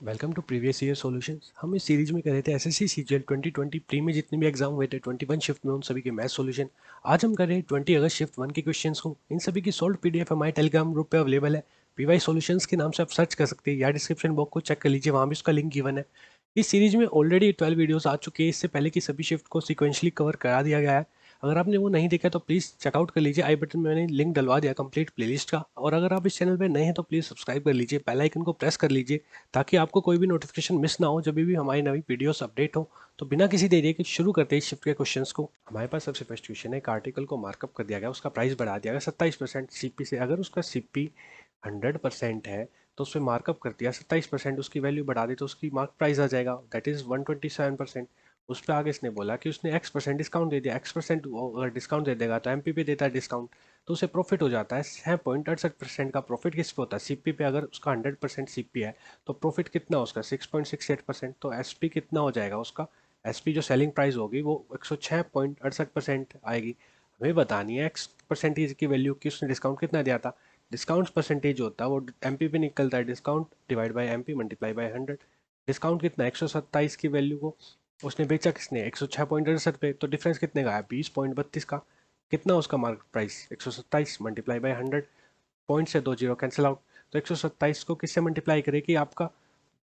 Welcome to previous year solutions. हम इस series में कर रहे थे एसएससी सीजीएल 2020 प्री में जितने भी एग्जाम हुए थे 21 शिफ्ट में, उन सभी के मैथ सॉल्यूशन। आज हम कर रहे हैं 20 अगस्त शिफ्ट 1 के क्वेश्चंस को। इन सभी की सॉल्व पीडीएफ हमारे टेलीग्राम ग्रुप पे अवेलेबल है। पीवाई सॉल्यूशंस के नाम से आप सर्च कर सकते हैं या डिस्क्रिप्शन बॉक्स को चेक कर लीजिए, वहाँ भी उसका लिंक गिवन है। इस सीरीज में ऑलरेडी 12 वीडियोस आ चुके हैं। इससे पहले की सभी शिफ्ट को सिक्वेंशली कवर करा दिया गया है। अगर आपने वो नहीं देखा तो प्लीज़ चेकआउट कर लीजिए। आई बटन में मैंने लिंक डलवा दिया कंप्लीट प्लेलिस्ट का। और अगर आप इस चैनल पर नए हैं तो प्लीज़ सब्सक्राइब कर लीजिए, बेल आइकन को प्रेस कर लीजिए ताकि आपको कोई भी नोटिफिकेशन मिस ना हो जब भी हमारी नई वीडियोस अपडेट हो। तो बिना किसी देरी के शुरू करते हैं शिफ्ट के क्वेश्चंस को। हमारे पास सबसे फर्स्ट क्वेश्चन है, एक आर्टिकल को मार्कअप कर दिया गया, उसका प्राइस बढ़ा दिया गया 27% सीपी से। अगर उसका सीपी 100% है तो उसमें मार्कअप कर दिया 27%, उसकी वैल्यू बढ़ा दी तो उसकी मार्क प्राइस आ जाएगा, दैट इज 127%। उस पर आगे इसने बोला कि उसने x% डिस्काउंट दे दिया। x% अगर डिस्काउंट दे देगा तो एमपी पे देता है डिस्काउंट, तो उसे प्रॉफिट हो जाता है 6.68% का। प्रॉफिट किस पे होता है? सीपी पे। अगर उसका 100% सीपी है तो प्रॉफिट कितना उसका 6.68%। तो एसपी कितना हो जाएगा उसका? एसपी जो सेलिंग प्राइस होगी वो 106.68% आएगी। हमें बतानी है एक्स परसेंटेज की वैल्यू कि उसने डिस्काउंट कितना दिया था। डिस्काउंट परसेंटेज होता है वो एमपी पे निकलता है, discount divide by MP multiply by 100। Discount कितना 127 की वैल्यू को उसने बेचा किसने 106.68 पे, तो डिफरेंस कितने का है 20.32 का। कितना उसका market price 127 multiply by 100, point से 2 जीरो कैंसिल आउट। तो 127 को किससे मल्टीप्लाई करे कि आपका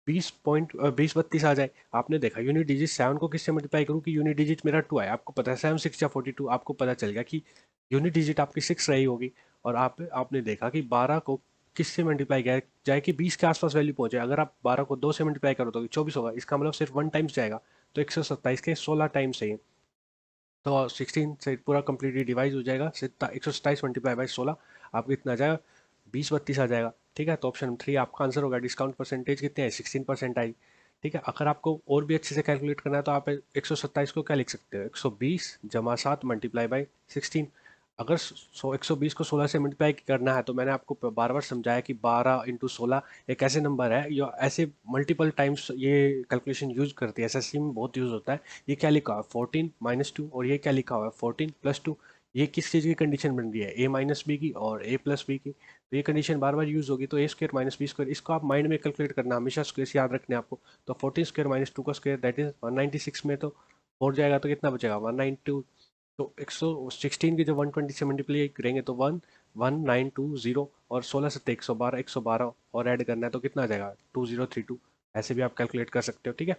20.32 आ जाए। आपने देखा यूनिट डिजिट 7 को किससे मल्टीप्लाई करूँ कि यूनिट डिजिट मेरा 2 है। आपको पता है 7 6 या 42, आपको पता चल गया कि यूनिट डिजिट आपकी 6 रही होगी। और आपने देखा कि 12 को किससे मल्टीप्लाई किया जाए कि 20 के आसपास वैल्यू पहुंचे। अगर आप 12 को 2 से मल्टीप्लाई करो तो 24 होगा, इसका मतलब सिर्फ 1 टाइम्स जाएगा। तो 127 के 16 टाइम्स चाहिए, तो 16 से पूरा कंप्लीटली डिवाइड हो जाएगा। 127 मल्टीप्लाई बाई 16 आपको कितना आ जाएगा 20.32 आ जाएगा। ठीक है, तो ऑप्शन 3 आपका आंसर होगा। डिस्काउंट परसेंटेज कितने हैं 16% आई। ठीक है, अगर आपको और भी अच्छे से कैलकुलेट करना है तो आप 127 को क्या लिख सकते हो 120 जमा 7 मल्टीप्लाई बाई 16। अगर 120 को 16 से मल्टीप्लाई करना है तो मैंने आपको बार बार समझाया कि 12 × 16 एक ऐसे नंबर है या ऐसे मल्टीपल टाइम्स ये कैलकुलेशन यूज करती है, एसएससी में बहुत यूज होता है। ये क्या लिखा हुआ है 14 - 2, और ये क्या लिखा हुआ है 14 + 2। ये किस चीज़ की कंडीशन बन रही है a - b की और a + b की। तो ये कंडीशन बार बार यूज होगी, तो a² - b², इसको आप माइंड में कैलकुलेट करना, हमेशा स्क्वायर याद रखने आपको। तो 14² - 2 का स्क्वायर दैट इज 196 में तो 4 जाएगा तो कितना बचेगा 192। तो 116 की जब 120 से मल्टीप्लाई करेंगे तो 11920, और 16 × 7 112, 112 और ऐड करना है तो कितना आ जाएगा 2032। ऐसे भी आप कैलकुलेट कर सकते हो। ठीक है,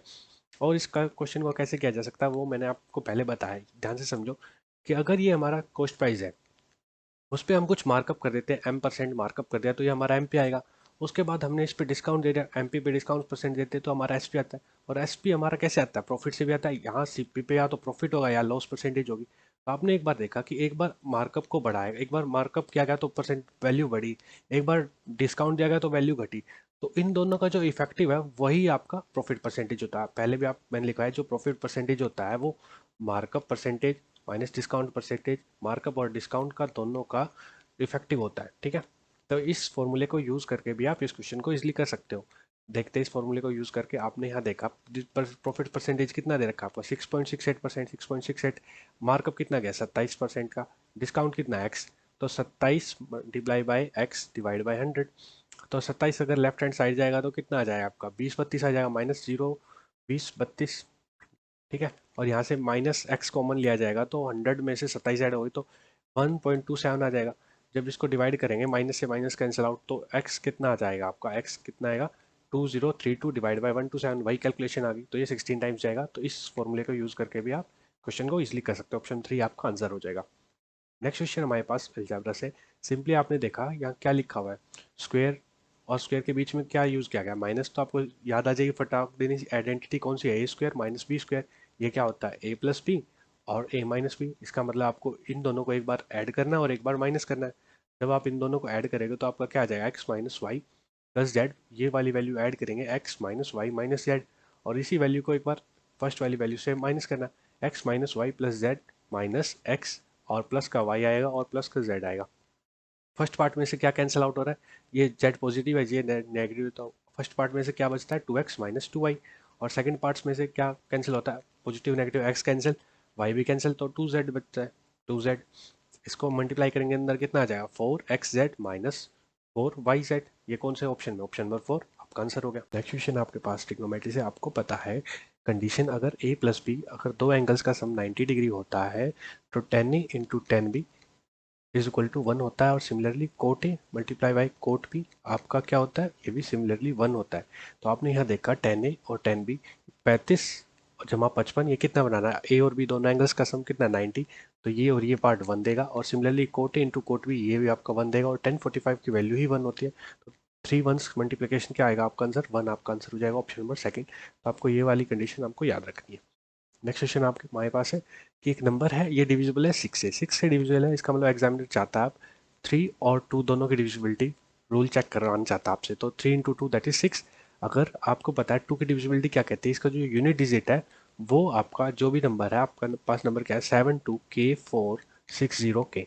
और इसका क्वेश्चन को कैसे किया जा सकता है वो मैंने आपको पहले बताया है। ध्यान से समझो कि अगर ये हमारा कॉस्ट प्राइस है, उस पर हम कुछ मार्कअप कर देते हैं, m% मार्कअप कर दिया तो ये हमारा एम पी आएगा। उसके बाद हमने इस पे डिस्काउंट दे दिया, एम पी पे डिस्काउंट परसेंट देते तो हमारा एस पी आता है। और एस पी हमारा कैसे आता है प्रॉफिट से भी आता है। यहाँ सी पी पे या तो प्रॉफिट होगा या लॉस परसेंटेज होगी। तो आपने एक बार देखा कि एक बार मार्कअप को बढ़ाया, एक बार मार्कअप किया गया तो परसेंट वैल्यू बढ़ी, एक बार डिस्काउंट दिया गया तो वैल्यू घटी। तो इन दोनों का जो इफेक्टिव है वही आपका प्रॉफिट परसेंटेज होता है। पहले भी आप मैंने लिखा है जो प्रॉफिट परसेंटेज होता है वो markup percentage minus discount percentage, markup और डिस्काउंट का दोनों का इफेक्टिव होता है। ठीक है, तो इस फॉर्मूले को यूज करके भी आप इस क्वेश्चन को इजीली कर सकते हो। देखते हैं इस फॉर्मूले को यूज करके। आपने यहाँ देखा प्रॉफिट परसेंटेज कितना दे रखा आपका 6.68%, 6.68। मार्कअप कितना गया 27% का। डिस्काउंट कितना एक्स, तो 27 multiply by x divide by 100। तो 27 अगर लेफ्ट हैंड साइड जाएगा तो कितना आ जाएगा आपका 2032 आ जाएगा, -0 2032। ठीक है, और यहाँ से माइनस एक्स कॉमन लिया जाएगा तो 100 में से 27 ऐड होगी तो 1.27 आ जाएगा। जब इसको डिवाइड करेंगे माइनस से माइनस कैंसिल आउट तो x कितना आ जाएगा आपका, x कितना आएगा 2032 डिवाइड बाई 127। वही कैलकुलेशन आ गई, तो ये 16 टाइम्स जाएगा। तो इस फॉर्मूले को यूज करके भी आप क्वेश्चन को इजीली कर सकते हो। ऑप्शन 3 आपका आंसर हो जाएगा। नेक्स्ट क्वेश्चन हमारे पास अलजेब्रा से। सिंपली आपने देखा यहाँ क्या लिखा हुआ है, स्क्वायर और स्क्वायर के बीच में क्या यूज किया गया माइनस। तो आपको याद आ जाएगी फटाक देनी आइडेंटिटी कौन सी है, a² - b²। ये क्या होता है a + b और a - b। इसका मतलब आपको इन दोनों को एक बार ऐड करना है और एक बार माइनस करना है। जब आप इन दोनों को ऐड करेंगे तो आपका क्या आ जाएगा x - y + z। ये वाली वैल्यू ऐड करेंगे x - y - z, और इसी वैल्यू को एक बार फर्स्ट वाली वैल्यू से माइनस करना है, x - y + z minus x, और प्लस का y आएगा और प्लस का z आएगा। फर्स्ट पार्ट में से क्या कैंसिल आउट हो रहा है, ये z पॉजिटिव है ये नेगेटिव, तो फर्स्ट पार्ट में से क्या बचता है 2x - 2y। और सेकंड पार्ट्स में से क्या कैंसिल होता है, positive negative x cancel, y भी कैंसिल, तो 2z बचता है 2z। इसको मल्टीप्लाई करेंगे अंदर कितना आ जाएगा 4xz माइनस 4yz। ये कौन से ऑप्शन में, ऑप्शन नंबर 4 आपका आंसर हो गया। नेक्स्ट क्वेश्चन आपके पास ट्रिग्नोमेट्री से, आपको पता है कंडीशन अगर a प्लस बी, अगर दो एंगल्स का सम 90 डिग्री होता है तो tan a into tan B is equal to 1 होता है। और similarly cot A multiply by cot B आपका क्या होता है, ये भी सिमिलरली 1 होता है। तो आपने यहाँ देखा tan ए और tan बी 35 जमा 55, ये कितना बनाना है, ए और बी दोनों एंगल्स का सम कितना 90, तो ये और ये पार्ट 1 देगा। और similarly cot A into cot B ये भी आपका 1 देगा, और 1045 की वैल्यू ही 1 होती है। तो 3 वंस मल्टीप्लिकेशन क्या आएगा आपका आंसर, 1 आपका आंसर हो जाएगा ऑप्शन नंबर सेकंड। तो आपको ये वाली कंडीशन आपको याद रखनी है। नेक्स्ट क्वेश्चन आपके हमारे पास है कि एक नंबर है, ये डिविजिबल है 6 से डिविजिबल है। इसका मतलब एग्जामिनर चाहता है आप 3 और 2 दोनों की डिविजिबिलिटी रूल चेक करवाना चाहता है आपसे। तो 3 इंटू टू दैट इज 6। अगर आपको पता है 2 की डिविजिबिलिटी क्या कहती है, इसका जो यूनिट डिजिट है वो आपका जो भी नंबर है, आपका पास नंबर क्या है 72K460K।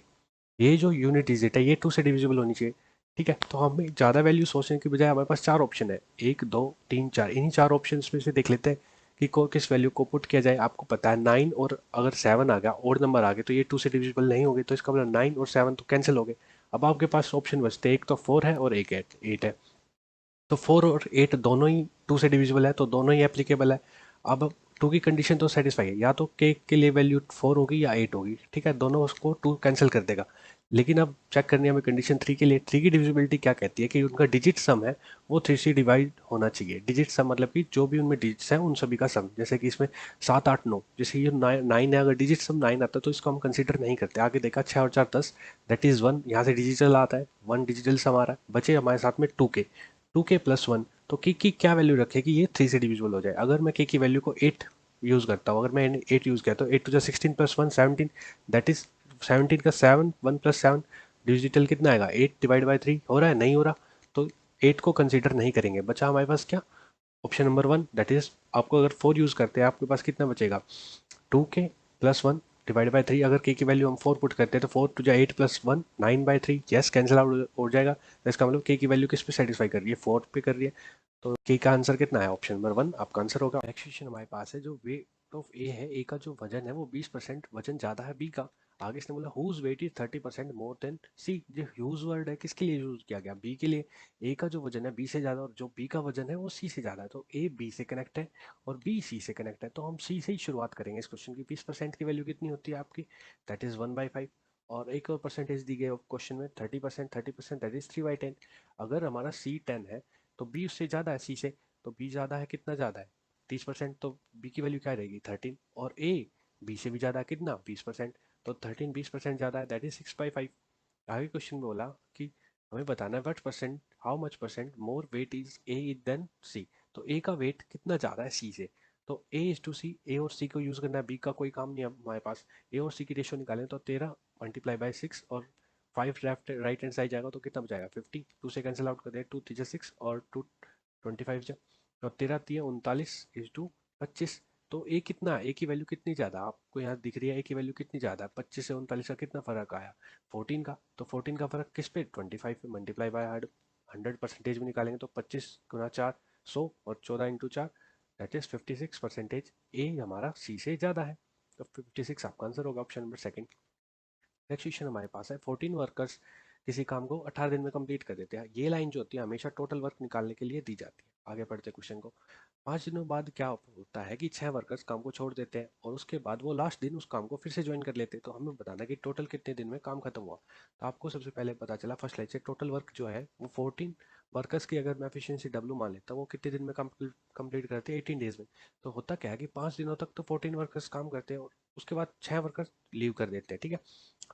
ये जो यूनिट डिजिट है ये 2 से डिविजिबल होनी चाहिए। ठीक है, तो हमें ज़्यादा वैल्यू सोचने की बजाय हमारे पास 4 ऑप्शन है, 1 2 3 4। इन्हीं 4 ऑप्शन में से देख लेते हैं कि किस वैल्यू को पुट किया जाए। आपको पता है 9 और अगर 7 आ गया, और नंबर आ गए, तो ये 2 से डिविजिबल नहीं होंगे, तो इसका मतलब 9 और 7 तो कैंसिल हो गए। अब आपके पास ऑप्शन बचते हैं, एक तो 4 है और एक 8 है। तो 4 और 8 दोनों ही 2 से डिविजिबल है, तो दोनों ही एप्लीकेबल है। अब 2 की कंडीशन तो सेटिस्फाई है, या तो के लिए वैल्यू 4 होगी या 8 होगी। ठीक है, दोनों उसको 2 कैंसिल कर देगा। लेकिन अब चेक करनी है हमें कंडीशन 3 के लिए। 3 की डिविजिबिलिटी क्या कहती है कि उनका डिजिट सम है वो 3 से डिवाइड होना चाहिए। डिजिट सम मतलब कि जो भी उनमें डिजिट्स हैं उन सभी का सम, जैसे कि इसमें 7 8 9, जैसे ये 9 है, अगर डिजिट सम 9 आता है तो इसको हम कंसिडर नहीं करते। आगे देखा 6 और 4 10, दैट इज 1, यहाँ से डिजिटल आता है 1, डिजिटल सम आ रहा है। बचे हमारे साथ में 2k प्लस 1। तो के की क्या वैल्यू रखे कि ये 3 से डिविजिबल हो जाए। अगर मैं के की वैल्यू को 8 यूज़ करता हूँ, अगर मैं 8 यूज़ किया तो 8 टू जा 16 प्लस 1 17, दैट इज 17 का 7, 1 प्लस 7 डिजिटल कितना आएगा 8 डिवाइड बाई 3। हो रहा है, नहीं हो रहा, तो 8 को कंसिडर नहीं करेंगे। बचा हमारे पास क्या, ऑप्शन नंबर 1, दैट इज आपको अगर 4 यूज़ करते हैं आपके पास कितना बचेगा 2k प्लस 1 डिवाइड बाई 3। अगर के की वैल्यू हम 4 पुट करते हैं तो 4 टू जा 8 प्लस 1 9/3, यस कैंसिल आउट हो जाएगा। तो इसका मतलब के की वैल्यू किस पे सेटिस्फाई कर रही है, 4 पे कर रही है। तो के का आंसर कितना है, ऑप्शन नंबर 1 आपका आंसर होगा। नेक्स्ट क्वेश्चन हमारे पास है, जो वेट ऑफ ए है, ए का जो वजन है वो 20% वजन ज़्यादा है बी का। आगे इसने बोला whose weight is 30% more than C. जो ह्यूज वर्ड है किसके लिए यूज किया गया, बी के लिए। ए का जो वजन है बी से ज़्यादा और जो बी का वजन है वो सी से ज़्यादा है, तो ए बी से कनेक्ट है और बी सी से कनेक्ट है। तो हम सी से ही शुरुआत करेंगे इस क्वेश्चन की। 20% की वैल्यू कितनी होती है आपकी, दैट इज 1/5। और एक और परसेंटेज दी गई क्वेश्चन में 30%, 30% दैट इज 3/10। अगर हमारा सी 10 है तो बी उससे ज़्यादा है सी से, तो बी ज़्यादा है, कितना ज़्यादा है 30%, तो बी की वैल्यू क्या रहेगी 13। और ए बी से भी ज़्यादा है कितना 20%, तो 13 20% ज़्यादा है, दैट इज 6/5। आगे क्वेश्चन में बोला कि हमें बताना है what percent, how much percent more weight is A than C. तो ए का वेट कितना ज़्यादा है सी से, तो ए इज टू सी, ए और सी को यूज़ करना है, बी का कोई काम नहीं है हमारे पास। ए और सी की रेशियो निकालें तो 13 मल्टीप्लाई बाई 6 और 5 लेफ्ट राइट हैंड साइड जाएगा तो कितना बचाएगा 50। 2 से कैंसिल आउट कर दे, 2 3 6 और 2 25 जा, और 13 3 39 इज टू 25। तो ए कितना है, ए की वैल्यू कितनी ज़्यादा आपको यहाँ दिख रही है, ए की वैल्यू कितनी ज़्यादा है, 25 से 39 का कितना फ़र्क आया 14 का। तो 14 का फ़र्क किस पे 25 पे, मल्टीप्लाई बाय 100 परसेंटेज में निकालेंगे तो 25 गुना 4 100 और 14 इंटू 4 दैट इज 56%। ए हमारा सी से ज़्यादा है, तो 56 आपका आंसर होगा option number second. Next question हमारे पास है 14 वर्कर्स किसी काम को 18 दिन में कंप्लीट कर देते हैं। ये लाइन जो होती है हमेशा टोटल वर्क निकालने के लिए दी जाती है। आगे बढ़ते क्वेश्चन को। 5 दिनों बाद क्या होता है कि 6 वर्कर्स काम को छोड़ देते हैं और उसके बाद वो लास्ट दिन उस काम को फिर से ज्वाइन कर लेते हैं। तो हमें बताना है कि टोटल कितने दिन में काम खत्म हुआ। तो आपको सबसे पहले पता चला फर्स्ट लाइन से टोटल वर्क जो है वो 14 वर्कर्स की अगर मैं एफिशिएंसी डब्ल्यू मान लेता हूँ वो कितने दिन में कंप्लीट करते हैं 18 डेज में। तो होता क्या है कि 5 दिनों तक तो 14 वर्कर्स काम करते हैं और उसके बाद 6 वर्कर्स लीव कर देते हैं। ठीक है,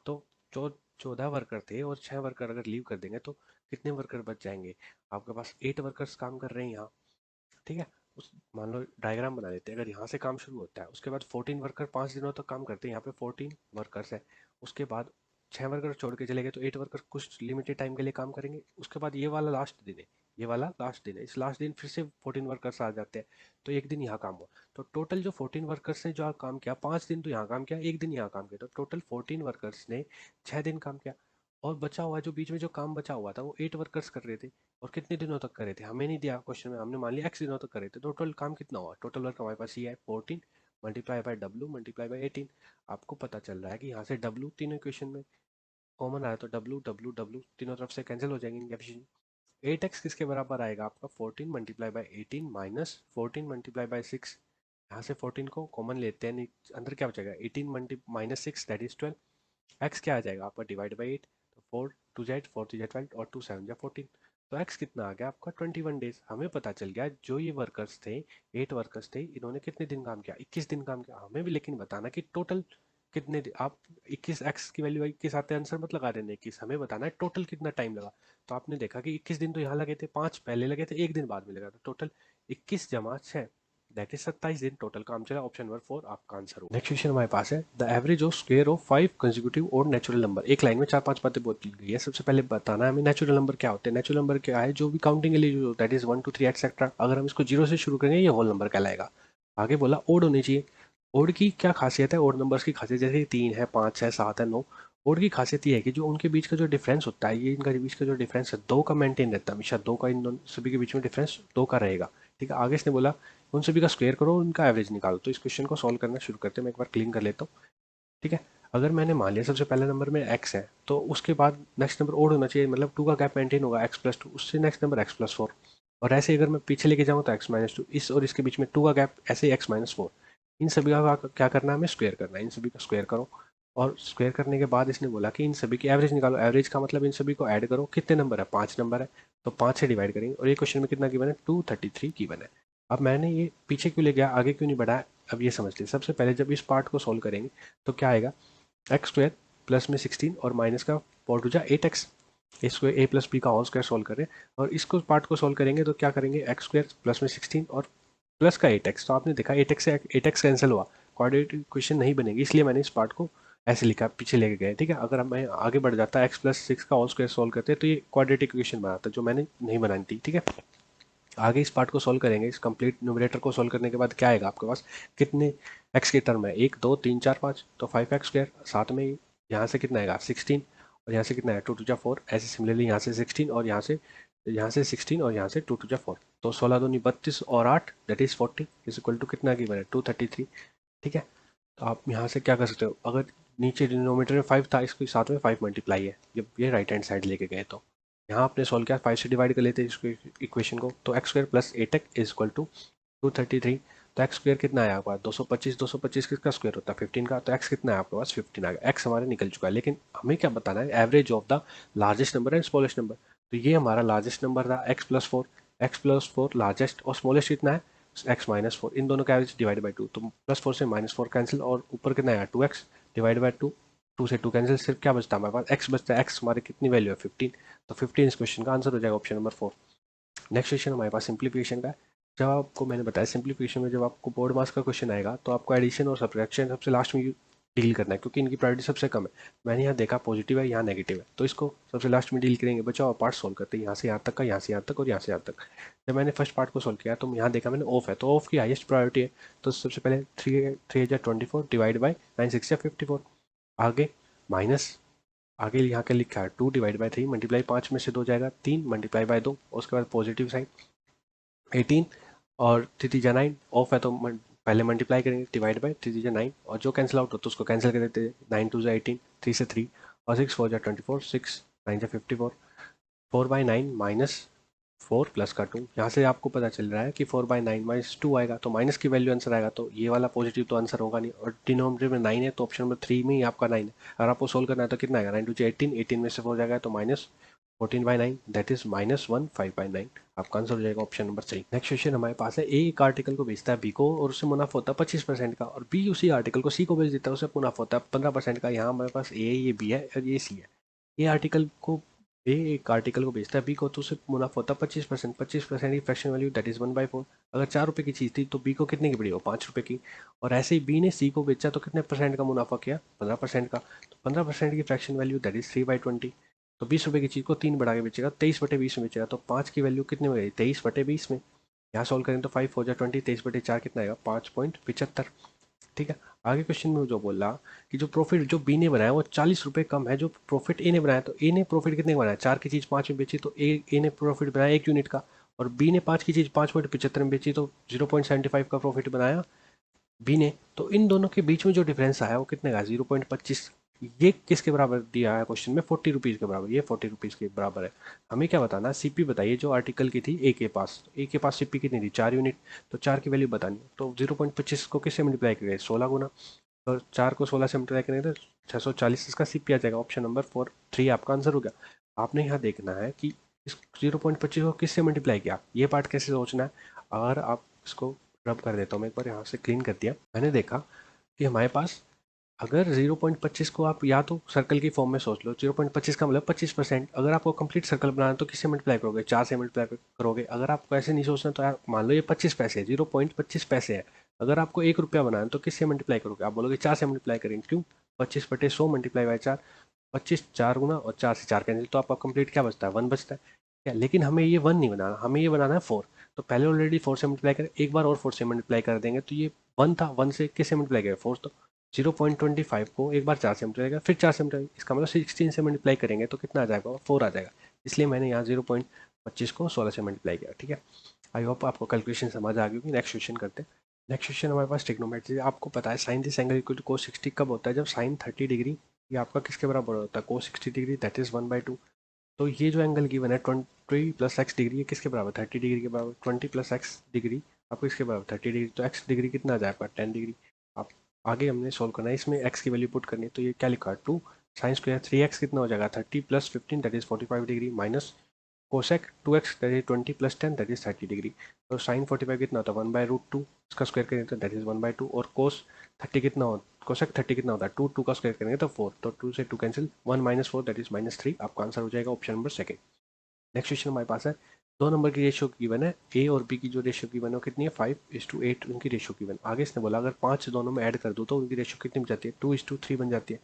तो जो 14 वर्कर थे और 6 वर्कर अगर लीव कर देंगे तो कितने वर्कर बच जाएंगे, आपके पास 8 वर्कर्स काम कर रहे हैं यहाँ। ठीक है, उस मान लो डायग्राम बना लेते हैं, अगर यहाँ से काम शुरू होता है उसके बाद 14 वर्कर 5 दिनों तक काम करते हैं, यहाँ पे 14 वर्कर्स है। उसके बाद 6 वर्कर छोड़ के चले गए तो 8 वर्कर कुछ लिमिटेड टाइम के लिए काम करेंगे। उसके बाद ये वाला लास्ट दिन है, ये वाला लास्ट दिन है, इस लास्ट दिन फिर से 14 वर्कर्स आ जाते हैं, तो एक दिन यहाँ काम हुआ। तो टोटल जो 14 वर्कर्स ने जो काम किया 5 दिन तो यहाँ काम किया, एक दिन यहाँ काम किया, तो टोटल 14 वर्कर्स ने 6 दिन काम किया। और बचा हुआ जो बीच में जो काम बचा हुआ था वो 8 वर्कर्स कर रहे थे। और कितने दिनों तक करे थे हमें नहीं दिया क्वेश्चन में, हमने मान लिया एक्स दिनों तक करे थे। तो टोटल काम कितना हुआ, टोटल वर्क हमारे पास ये है 14 multiply by W multiply by 18। आपको पता चल रहा है कि यहाँ से डब्ल्यू तीनों इक्वेशन में कॉमन आया तो डब्लू डब्लू डब्लू तीनों तरफ से कैंसिल हो जाएंगे इनके एफिशिएंसी। 8x किसके बराबर आएगा आपका 14 multiply by 18 minus 14 multiply by 6। यहाँ से 14 को कॉमन लेते हैं, अंदर क्या बचेगा 18 multi minus 6 that is 12। X क्या आ जाएगा आपका डिवाइड बाई 8, तो 4 टू जेड 4 टू जेड 12 और 2 7 जा 14। तो एक्स कितना आ गया आपका 21 डेज। हमें पता चल गया जो ये वर्कर्स थे 8 वर्कर्स थे, इन्होंने कितने दिन काम किया 21 दिन काम किया। हमें भी लेकिन बताना कि टोटल कितने आप 21 एक्स की वैल्यू 21 आते हैं आंसर मत लगा देना 21, हमें बताना है टोटल कितना टाइम लगा। तो आपने देखा कि 21 दिन तो यहाँ लगे थे, 5 पहले लगे थे, एक दिन बाद में लगा था, टोटल 21 जमा 6 दैट इज 27 दिन टोटल काम चला। ऑप्शन नंबर 4 आपका आंसर हो। नेक्स्ट क्वेश्चन हमारे पास है the average of square of 5 consecutive और नेचुरल नंबर। एक लाइन में 4-5 बातें बोल गई है। सबसे पहले बताना है हमें नेचुरल नंबर क्या होते हैं। नेचुरल नंबर क्या है जो भी काउंटिंग के लिए दैट इज 1 2 3 एक्सेट्रा। अगर हम इसको 0 से शुरू करेंगे ये होल नंबर कहलाएगा। आगे बोला ओड होनी चाहिए। ओड की क्या खासियत है, ओड नंबर्स की खासियत जैसे 3 है 5 है 7 है 9। ओड की खासियत ये है कि जो उनके बीच का जो डिफरेंस होता है, ये इनका बीच का जो डिफरेंस है 2 का मेंटेन रहता है हमेशा। 2 का इन दोनों सभी के बीच में डिफरेंस 2 का रहेगा। ठीक है, आगे इसने बोला उन सभी का स्क्वायर करो उनका एवरेज निकालो। तो इस क्वेश्चन को सॉल्व करना शुरू करते हैं, मैं एक बार क्लीन कर लेता हूँ। ठीक है, अगर मैंने मान लिया सबसे पहले नंबर में x है तो उसके बाद नेक्स्ट नंबर ओड होना चाहिए, मतलब 2 का गैप मेंटेन होगा x+2, उससे नेक्स्ट नंबर x+4। और ऐसे अगर मैं पीछे लेके जाऊँ तो x-2, इस और इसके बीच में 2 का गैप, ऐसे x-4। इन सभी का क्या करना है हमें स्क्वायर करना है। इन सभी का स्क्वायर करो और स्क्वायर करने के बाद इसने बोला कि इन सभी की एवरेज निकालो। एवरेज का मतलब इन सभी को ऐड करो। कितने नंबर है 5 नंबर है तो 5 से डिवाइड करेंगे। और ये क्वेश्चन में कितना गिवन है 233 गिवन है। अब मैंने ये पीछे क्यों ले गया आगे क्यों नहीं बढ़ाया, अब ये समझ लिया। सबसे पहले जब इस पार्ट को सॉल्व करेंगे तो क्या आएगा एक्स स्क्वायर प्लस में 16 और माइनस का 4 टू जा 8x। इसको ए प्लस बी का होल स्क्वायर सोल्व करें और इसको पार्ट को सोल्व करेंगे तो क्या करेंगे एक्स स्क्वायर प्लस में 16 और प्लस का 8x। तो आपने देखा 8x से 8x कैंसिल हुआ, क्वाड्रेटिक इक्वेशन नहीं बनेगी, इसलिए मैंने इस पार्ट को ऐसे लिखा पीछे लेके गए। ठीक है, अगर हम मैं आगे बढ़ जाता x+6 का होल स्क्वायर सोल्व करते तो ये क्वाड्रेटिक इक्वेशन बनाता जो मैंने नहीं बनानी थी। ठीक है, आगे इस पार्ट को सोल्व करेंगे। इस कंप्लीट न्यूमरेटर को सोल्व करने के बाद क्या आएगा आपके पास, कितने एक्स के टर्म है 1 2 3 4 5, तो 5x² साथ में यहाँ से कितना आएगा 16 और यहाँ से कितना है 2 टू जा 4। ऐसे सिमिलरली यहाँ से 16 और यहाँ से 16 और यहाँ से 2 टू जा 4, तो 16 दूनी 32 और 8 that is 40 is equal to कितना गिवन है 233। ठीक है, तो आप यहाँ से क्या कर सकते हो, अगर नीचे डिनोमीटर में 5 था इसके साथ में 5 मल्टीप्लाई है, जब ये राइट हैंड साइड लेके गए तो यहाँ आपने सॉल्व किया 5 से डिवाइड कर लेते हैं इसको इक्वेशन को, तो x square plus 8x is equal to 233। तो एक्स स्क्वायर कितना आया आपके पास 225, 225 किसका स्क्वायर होता है 15 का, तो एक्स कितना है आपके पास 15 आ गया। एक्स हमारे निकल चुका है, लेकिन हमें क्या बताना है average of the largest number and smallest number. तो ये हमारा लार्जेस्ट नंबर था x+4 लार्जेस्ट और स्मॉलेस्ट कितना है x-4, इन दोनों का एवरेज डिवाइड बाई 2, तो +4 से -4 कैंसिल और ऊपर कितना आया 2x डिवाइड बाई 2, 2 से 2 कैंसिल, सिर्फ क्या बचता है हमारे पास x बचता है। x हमारी कितनी वैल्यू है 15, तो 15 इस क्वेश्चन का आंसर हो जाएगा ऑप्शन नंबर 4। नेक्स्ट क्वेश्चन हमारे पास सिंप्लीफिकेशन का है। जब आपको मैंने बताया सिंप्लीफिकेशन में जब आपको बोर्ड मास का क्वेश्चन आएगा तो आपको एडिशन और सब्ट्रैक्शन सबसे लास्ट में डील करना है, क्योंकि इनकी प्रायोरिटी सबसे कम है। मैंने यहाँ देखा पॉजिटिव है यहाँ नेगेटिव है, तो इसको सबसे लास्ट में डील करेंगे। बच्चों और पार्ट सोल्व करते हैं, यहाँ से यहाँ तक का, यहाँ से यहाँ तक और यहाँ से यहाँ तक। जब मैंने फर्स्ट पार्ट को सोल्व किया तो यहाँ देखा मैंने ऑफ है, तो ऑफ की हाईएस्ट प्रायोरिटी है। तो सबसे पहले 3 3 24 डिवाइड बाई 9 6 54, आगे माइनस, आगे यहाँ के लिखा है 2 डिवाइड बाई 3 मल्टीप्लाई 5 में से 2 जाएगा 3 मल्टीप्लाई बाई 2, उसके बाद पॉजिटिव साइन 18 और 3 3 जा 9, ऑफ है तो पहले मल्टीप्लाई करेंगे डिवाइड बाई 3 3 जा 9, और जो कैंसिल आउट हो तो उसको कैंसिल कर देते हैं 9 2 जा 18, 3 से 3 और 6 4 जा 24, 6 9 जा 54, 4/9 माइनस 4 प्लस का 2। यहाँ से आपको पता चल रहा है कि 4/9 माइनस 2 आएगा, तो माइनस की वैल्यू आंसर आएगा, तो ये वाला पॉजिटिव तो आंसर होगा नहीं। और डिनोमिनेटर में 9 है तो ऑप्शन नंबर 3 में ही आपका 9 है। अगर आपको सोल्व करना है तो कितना आएगा 9 2 जा 18, 18 में से 4 जाएगा तो -14/9 दैट इज -1 5/9। आपका आंसर हो जाएगा ऑप्शन नंबर 3। नेक्स्ट क्वेश्चन हमारे पास है, ए एक आर्टिकल को बेचता है बी को और उससे मुनाफा होता है 25% का, और बी उसी आर्टिकल को सी को बेच देता है, उससे मुनाफा होता है 15% का। यहाँ हमारे पास ए, ये बी है और ये सी है। ये आर्टिकल को ए एक आर्टिकल को बेचता है बी को, तो उसे मुनाफा होता है 25%। 25% की फ्रैक्शन वैल्यू दैट इज 1/4। अगर 4 रुपये की चीज़ थी तो बी को कितने की पड़ी हो 5 रुपये की। और ऐसे ही बी ने सी को बेचा तो कितने परसेंट का मुनाफा किया 15% का। तो 15% की फ्रैक्शन वैल्यू दैट इज 3/20। तो 20 रुपये की चीज़ को 3 बढ़ा के बेचेगा, 23/20 में बेचेगा, तो 5 की वैल्यू कितने में गई 23/20 में। यहाँ सॉल्व करें तो 5 4 जा 20, 23/4 कितना आएगा 5.75। ठीक है, आगे क्वेश्चन में जो बोला कि जो प्रॉफिट जो बी ने बनाया वो 40 रुपये कम है जो प्रॉफिट ए ने बनाया, तो ए ने प्रॉफिट कितने का बनाया 4 की चीज़ 5 में बेची, तो ए ने प्रॉफिट बनाया 1 यूनिट का, और बी ने 5 की चीज़ 5.75 में बेची तो 0.75 का प्रॉफिट बनाया बी ने। तो इन दोनों के बीच में जो डिफरेंस आया वो कितने का 0.25। ये किसके बराबर दिया है क्वेश्चन में, 40 रुपीज़ के बराबर, ये 40 रुपीज़ के बराबर है। हमें क्या बताना है, सीपी बताइए जो आर्टिकल की थी ए के पास, ए के पास सीपी कितनी थी 4 यूनिट, तो 4 की वैल्यू बतानी है। तो 0.25 को किससे मल्टीप्लाई करेंगे, 16 गुना, और 4 को 16 से मल्टीप्लाई करेंगे तो 640 इसका सीपी आ जाएगा। ऑप्शन नंबर 3 आपका आंसर हो गया। आपने यहाँ देखना है कि इस 0.25 को किससे मल्टीप्लाई किया, ये पार्ट कैसे सोचना है। अगर आप इसको रब कर देता हूँ मैं एक बार, यहाँ से क्लीन कर दिया, मैंने देखा कि हमारे पास अगर 0.25 को आप या तो सर्कल की फॉर्म में सोच लो, 0.25 का मतलब 25%। अगर आपको कंप्लीट सर्कल बनाना है तो किससे मल्टीप्लाई करोगे, 4 से मल्टीप्लाई करोगे। अगर आपको ऐसे नहीं सोचना तो यार मान लो ये 25 पैसे, 0.25 पैसे है। अगर आपको 1 रुपया बनाना है तो किससे मल्टीप्लाई करोगे, आप बोलोगे 4 से मल्टीप्लाई करेंगे, क्यों, 25/100 मल्टीप्लाई बाय 4, 25 4 गुना, और 4 से 4 कैंसिल, तो आपका कंप्लीट क्या बचता है, 1 बचता है। क्या, लेकिन हमें ये 1 नहीं बनाना, हमें ये बनाना है 4। तो पहले ऑलरेडी 4 से मल्टीप्लाई करें, एक बार और 4 से मल्टीप्लाई कर देंगे, तो ये 1 था, 1 से किससे मल्टीप्लाई करें, 4। तो 0.25 को एक बार 4 से मल्टीप्लाई करें, फिर 4 से मल्टीप्लाई, इसका मतलब 16 से मल्टीप्लाई करेंगे तो कितना आ जाएगा, 4 आ जाएगा। इसलिए मैंने यहाँ 0.25 को 16 से मल्टीप्लाई किया, ठीक है। आई होप आपको कैलकुलेशन समझ आ गई होगी। नेक्स्ट क्वेश्चन करते हैं। नेक्स्ट क्वेश्चन हमारे पास ट्रिग्नोमेट्री। आपको पता है sine this angle equal to cos 60 कब होता है, जब साइन 30 डिग्री ये आपका किसके बराबर होता है, कोस 60 डिग्री, दैट इज 1/2। तो ये जो एंगल गिवन है 20 + x डिग्री, ये किसके बराबर, 30 डिग्री के बराबर। 20 + x डिग्री आपको इसके बराबर 30 डिग्री, तो x डिग्री कितना आ जाएगा, 10 डिग्री। आप आगे हमने सोल्व करना है, इसमें x की वैल्यू पुट करनी है, तो ये क्या लिखा है, 2 sin² 3x कितना हो जाएगा, 30 + 15 that is 45 degree, minus cosec 2x that is 20 + 10 that is 30 degree. तो साइन 45 कितना होता है, 1/√2, इसका स्क्वायर करेंगे तो दैट इज 1/2, और कोस 30 कितना हो, कोसेक 30 कितना होता है, 2 का स्क्वायर करेंगे तो 4, तो 2 से 2 कैंसिल, 1 - 4 दैट इज -3। आपका आंसर हो जाएगा option number second. Next question हमारे पास है, 2 नंबर की रेशियो गिवन है, ए और बी की जो रेशियो गिवन है वो कितनी है, 5:8 उनकी रेशियो गिवन। आगे इसने बोला अगर 5 दोनों में ऐड कर दो तो उनकी रेशियो कितनी बन जाती है, 2:3 बन जाती है।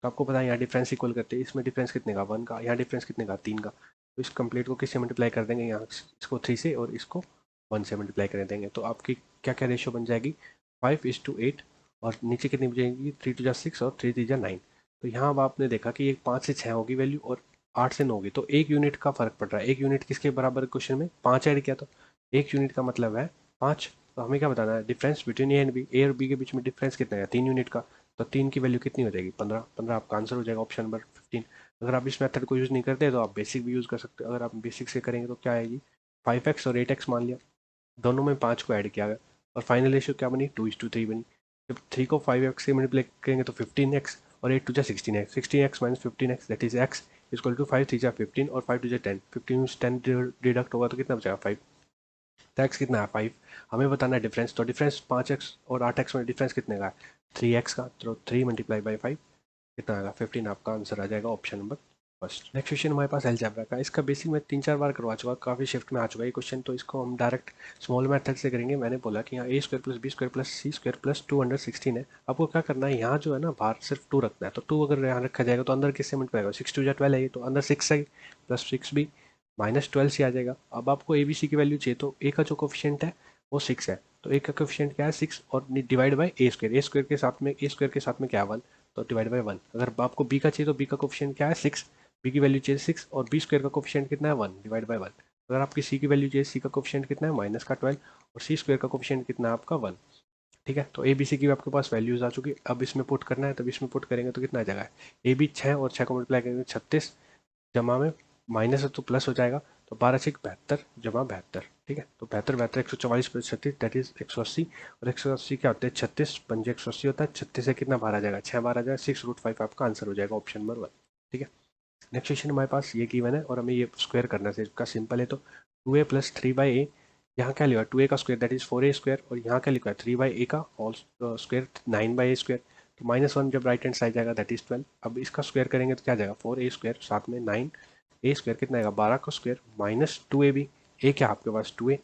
तो आपको पता है यहाँ डिफरेंस इक्वल करते हैं, इसमें डिफरेंस कितने का, 1 का, यहाँ डिफरेंस कितने का, 3 का। तो इस कंप्लीट को किससे मल्टीप्लाई कर देंगे, यहाँ इसको 3 से और इसको 1 से मल्टीप्लाई कर देंगे, तो आपकी क्या क्या रेशियो बन जाएगी, 5:8, और नीचे कितनी बचेगी, 3 × 6 और 3 × 9। तो यहाँ अब आपने देखा कि एक 5 से 6 होगी वैल्यू, और 8 से 9 होगी, तो 1 यूनिट का फर्क पड़ रहा है। 1 यूनिट किसके बराबर है, क्वेश्चन में 5 ऐड किया, तो 1 यूनिट का मतलब है 5। तो हमें क्या बताना है, difference between A and B, A और बी के बीच में डिफरेंस कितना है, 3 यूनिट का। तो 3 की वैल्यू कितनी हो जाएगी, 15, 15 आपका आंसर हो जाएगा ऑप्शन नंबर 15। अगर आप इस मेथड को यूज़ नहीं करते तो आप बेसिक भी यूज़ कर सकते हो। अगर आप बेसिक से करेंगे तो क्या आएगी, 5x और 8x मान लिया, दोनों में 5 को ऐड किया गया, और फाइनल रेशियो क्या बनी, 2:3 बनी। जब 3 को 5x से मल्टीप्लाई करेंगे तो 15x, और 8 2 16x, 16x - 15x that is x equal to 5 3 15 और 5 2 10, 15 में से 10 डिडक्ट होगा तो कितना बचेगा, 5। तो x कितना है, 5। हमें बताना है डिफरेंस, तो डिफरेंस 5x और 8x में डिफरेंस कितने का है, 3x का, तो 3 × 5 कितना आएगा, 15। आपका आंसर आ जाएगा option number first. Next question हमारे पास अलजेब्रा का, इसका बेसिक मैं 3 4 बार करवा चुका, काफ़ी शिफ्ट में आ चुका है ये क्वेश्चन, तो इसको हम डायरेक्ट स्मॉल मेथड से करेंगे। मैंने बोला कि यहाँ a² + b² + c² + 216 है। आपको क्या करना है, यहाँ जो है ना बाहर सिर्फ 2 रखना है, तो 2 अगर यहाँ रखा जाएगा तो अंदर किससे मल्टीप्लाई होगा, 6 2 12 है ये, तो अंदर 6 है, +6b -12 से आ जाएगा। अब आपको ए बी सी की वैल्यू चाहिए, तो ए का जो कोफिशिएंट है वो 6 है, तो ए का कोफिशिएंट क्या है, 6, और डिवाइड बाई ए स्क्वायर के साथ में, ए स्क्वायर के साथ में क्या है, 1, तो डिवाइड बाई 1। अगर आपको बी का चाहिए तो बी का कोफिशिएंट क्या है, 6, बी की वैल्यू चाहिए 6, और बी स्क्वायर का कोफिशिएंट कितना है, 1, डिवाइड बाई 1। अगर आपकी सी की वैल्यू चाहिए, सी का कोफिशिएंट कितना है, -12, और सी स्क्वायर का कोफिशिएंट कितना है आपका, 1। ठीक है, तो ए बी सी की आपके पास वैल्यूज आ चुकी, अब इसमें पुट करना है, तब इसमें पुट करेंगे तो कितना आ जाएगा, ए बी 6 और 6 को मल्टीप्लाई करेंगे 36, जमा में माइनस है तो प्लस हो जाएगा, तो 12×6 = 72 जमा 72। ठीक है, तो 72 72 144 + 36 दैट इज 180, और 180 क्या होते हैं, 36 पंजे 180 होता है, 36 से कितना बाहर आ जाएगा, 6 बाहर आ जाएगा, 6√5 आपका आंसर हो जाएगा ऑप्शन नंबर 1। ठीक है, नेक्स्ट क्वेश्चन हमारे पास ये गिवन है और हमें ये स्क्वायर करना है, इसका सिंपल है, तो 2a + 3/a, यहाँ क्या लिखा है, 2a का स्क्वायर दैट इज 4a², और यहाँ क्या लिखा है, 3/a का होल स्क्वायर 9/a², तो -1 जब राइट हैंड साइड जाएगा दैट इज 12। अब इसका स्क्वायर करेंगे तो क्या जाएगा, 4a² साथ में 9, ए स्क्वायर कितना आएगा, 12 का स्क्वायर -2ab, ए क्या आपके पास 2a,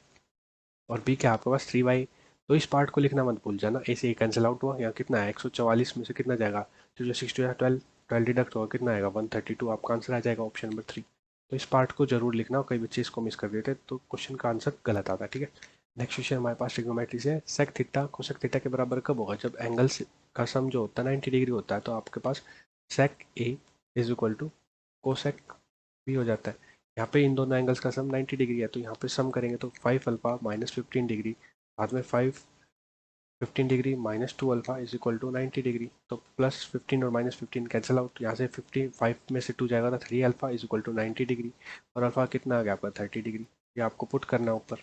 और बी क्या आपके पास 3/a। तो इस पार्ट को लिखना मत भूल जाना, ए से ए कैंसिल आउट हुआ, यहाँ कितना है 144 में से कितना जाएगा, तो जो 6 2 12 12 डिडक्ट होगा कितना आएगा 132, आपका आंसर आ जाएगा ऑप्शन नंबर 3। तो इस पार्ट को जरूर लिखना, कई बच्चे इसको मिस कर देते तो क्वेश्चन का आंसर गलत आता है। ठीक है, नेक्स्ट क्वेश्चन हमारे पास ट्रिग्नोमेट्री से, सेक थीटा कोसेक थीटा के बराबर कब होगा, जब एंगल का सम जो होता है 90 डिग्री होता है, तो आपके पास sec A is equal to cosec B हो जाता है। यहाँ पे इन दोनों एंगल्स का सम 90 डिग्री है, तो यहाँ पे सम करेंगे तो 5α - 15 डिग्री, बाद में 5 15 degree minus 2 alpha is equal to 90 degree. तो प्लस 15 और माइनस 15 कैंसिल आउट, यहाँ से 55 में से 2 जाएगा तो 3 alpha is equal to 90 degree. और अल्फा कितना आ गया आपका 30 डिग्री। ये आपको पुट करना है ऊपर।